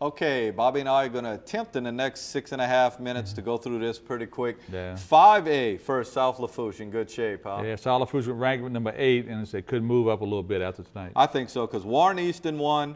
Okay, Bobby and I are going to attempt in the next 6.5 minutes to go through this pretty quick. Yeah. 5A, first South Lafourche, in good shape, huh? Yeah, South Lafourche ranked number 8, and they could move up a little bit after tonight. I think so, because Warren Easton won,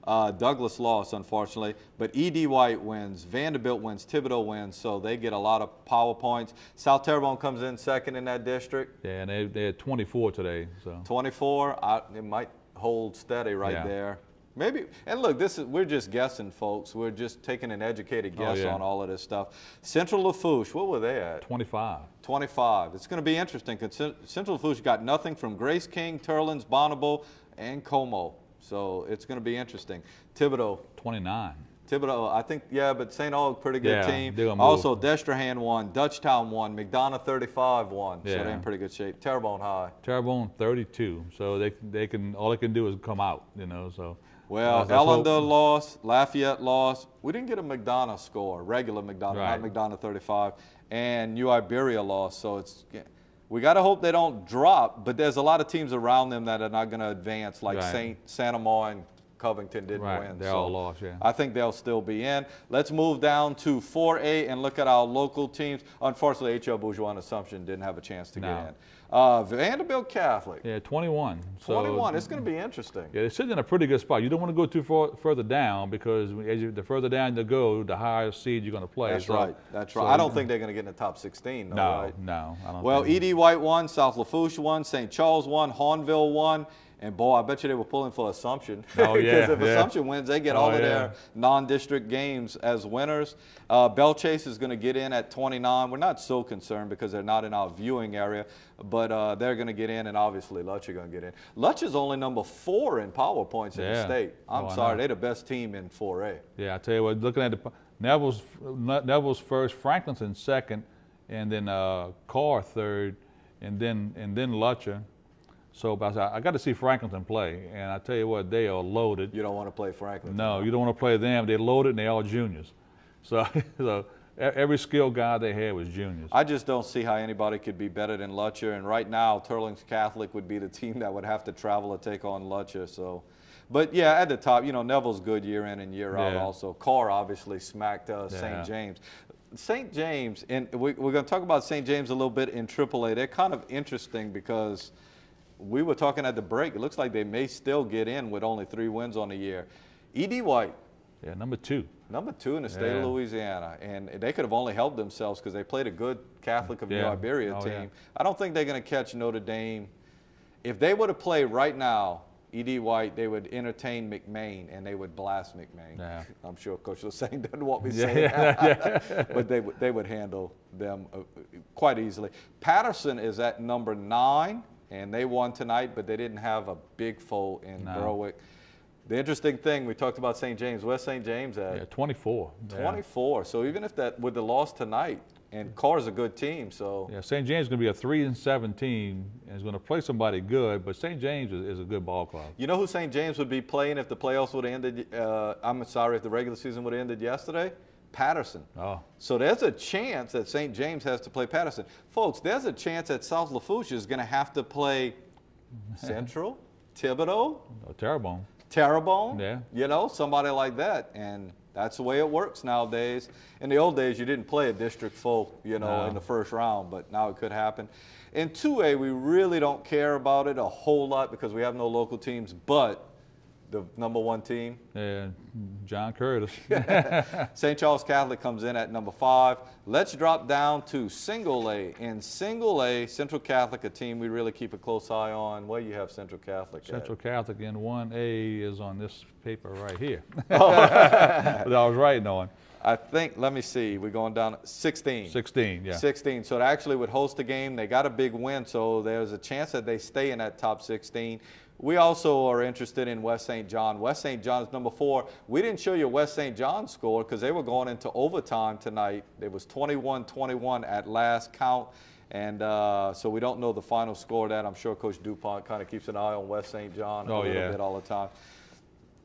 Douglas lost, unfortunately, but E.D. White wins, Vanderbilt wins, Thibodaux wins, so they get a lot of power points. South Terrebonne comes in second in that district. Yeah, and they had 24 today. So 24, it might hold steady right there. Maybe, and look, we're just guessing, folks. We're just taking an educated guess on all of this stuff. Central Lafourche, what were they at? 25. 25. It's going to be interesting because Central Lafourche got nothing from Grace King, Turlins, Bonneville, and Como. So it's going to be interesting. Thibodaux. 29. Thibodaux, I think, yeah, but St. Aug, pretty good team. Also, Destrehan won, Dutchtown won, McDonough 35 won. Yeah. So they're in pretty good shape. Terrebonne High. Terrebonne 32. So they can all they can do is come out, you know. So. Well, Ellender lost, Lafayette lost. We didn't get a McDonough score, regular McDonough, not McDonough 35, and New Iberia lost. So we got to hope they don't drop. But there's a lot of teams around them that are not going to advance, like Santa Maria and Covington didn't win. They're all lost, I think they'll still be in. Let's move down to 4A and look at our local teams. Unfortunately, H.L. Bourgeois and Assumption didn't have a chance to get in. Vanderbilt Catholic. Yeah, 21. 21. It's going to be interesting. Yeah, they're sitting in a pretty good spot. You don't want to go too further down because the further down you go, the higher seed you're going to play. That's right. That's right. I don't think they're going to get in the top 16, though, right? No, I don't Well, E.D. White won, South Lafourche won, St. Charles won, Hornville won. And, boy, I bet you they were pulling for Assumption. Oh, yeah. Because if Assumption wins, they get all of their non-district games as winners. Belle Chase is going to get in at 29. We're not so concerned because they're not in our viewing area, but they're going to get in, and obviously Lutch are going to get in. Lutch is only number 4 in power points in the state. I'm sorry, they're the best team in 4A. Yeah, I tell you what, looking at Neville's first, Franklin's in second, and then Carr third, and then Lutcher. So I got to see Franklinton play, and I tell you what, they are loaded. You don't want to play Franklinton. No, you don't want to play them. They're loaded, and they're all juniors. So, every skilled guy they had was juniors. I just don't see how anybody could be better than Lutcher, and right now, Turlings Catholic would be the team that would have to travel to take on Lutcher. So, but yeah, at the top, you know, Neville's good year in and year out also. Carr obviously smacked St. James. St. James, and we're going to talk about St. James a little bit in AAA. They're kind of interesting because we were talking at the break. It looks like they may still get in with only 3 wins on the year. E.D. White. Yeah, number 2. Number 2 in the state of Louisiana. And they could have only helped themselves because they played a good Catholic of New Iberia team. Yeah. I don't think they're going to catch Notre Dame. If they were to play right now, E.D. White, they would entertain McMain, and they would blast McMain. Yeah. I'm sure Coach Lesang doesn't want me saying that. But they would handle them quite easily. Patterson is at number 9. And they won tonight, but they didn't have a big foe in Berwick. The interesting thing, we talked about St. James. Where's St. James at? Yeah, 24. 24. So even if with the loss tonight, and Carr's a good team, so. Yeah, St. James is going to be a 3-7 team, and is going to play somebody good, but St. James is a good ball club. You know who St. James would be playing if the playoffs would have ended, if the regular season would have ended yesterday? Patterson. Oh. So there's a chance that St. James has to play Patterson. Folks, there's a chance that South Lafourche is going to have to play Central, Thibodaux. Terrebonne. Terrebonne. Yeah. You know, somebody like that. And that's the way it works nowadays. In the old days, you didn't play a district foe, you know, in the first round, but now it could happen. In 2A, we really don't care about it a whole lot because we have no local teams, but the number 1 team. Yeah, John Curtis. St. Charles Catholic comes in at number 5. Let's drop down to Single A. In Single A, Central Catholic, a team we really keep a close eye on. Where you have Central Catholic Central Catholic in 1A is on this paper right here. But I was writing on. I think, let me see, we're going down 16. 16, yeah. 16. So they actually would host a game. They got a big win, so there's a chance that they stay in that top 16. We also are interested in West St. John. West St. John is number 4. We didn't show you West St. John's score because they were going into overtime tonight. It was 21-21 at last count. And so we don't know the final score of that. I'm sure Coach DuPont kind of keeps an eye on West St. John a little bit all the time.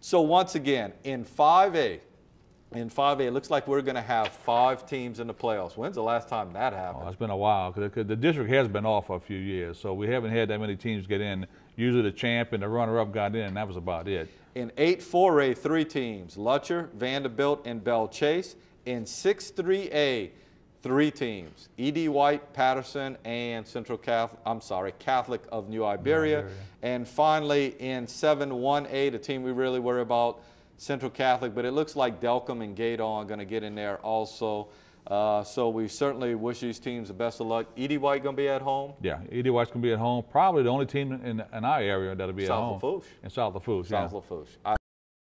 So once again, in 5A, it looks like we're going to have 5 teams in the playoffs. When's the last time that happened? Oh, it's been a while because the district has been off for a few years, so we haven't had that many teams get in. usually the champ and the runner-up got in, and that was about it. In 8-4A, 3 teams, Lutcher, Vanderbilt, and Belle Chase. In 6-3A, 3 teams, E.D. White, Patterson, and Catholic of New Iberia. And finally, in 7-1A, the team we really worry about, Central Catholic, but it looks like Delcom and Gaydon are going to get in there also. So we certainly wish these teams the best of luck. E.D. White going to be at home? Yeah, E.D. White's going to be at home. Probably the only team in our area that'll be at home. South Lafourche. In South Lafourche, yeah. South Lafourche.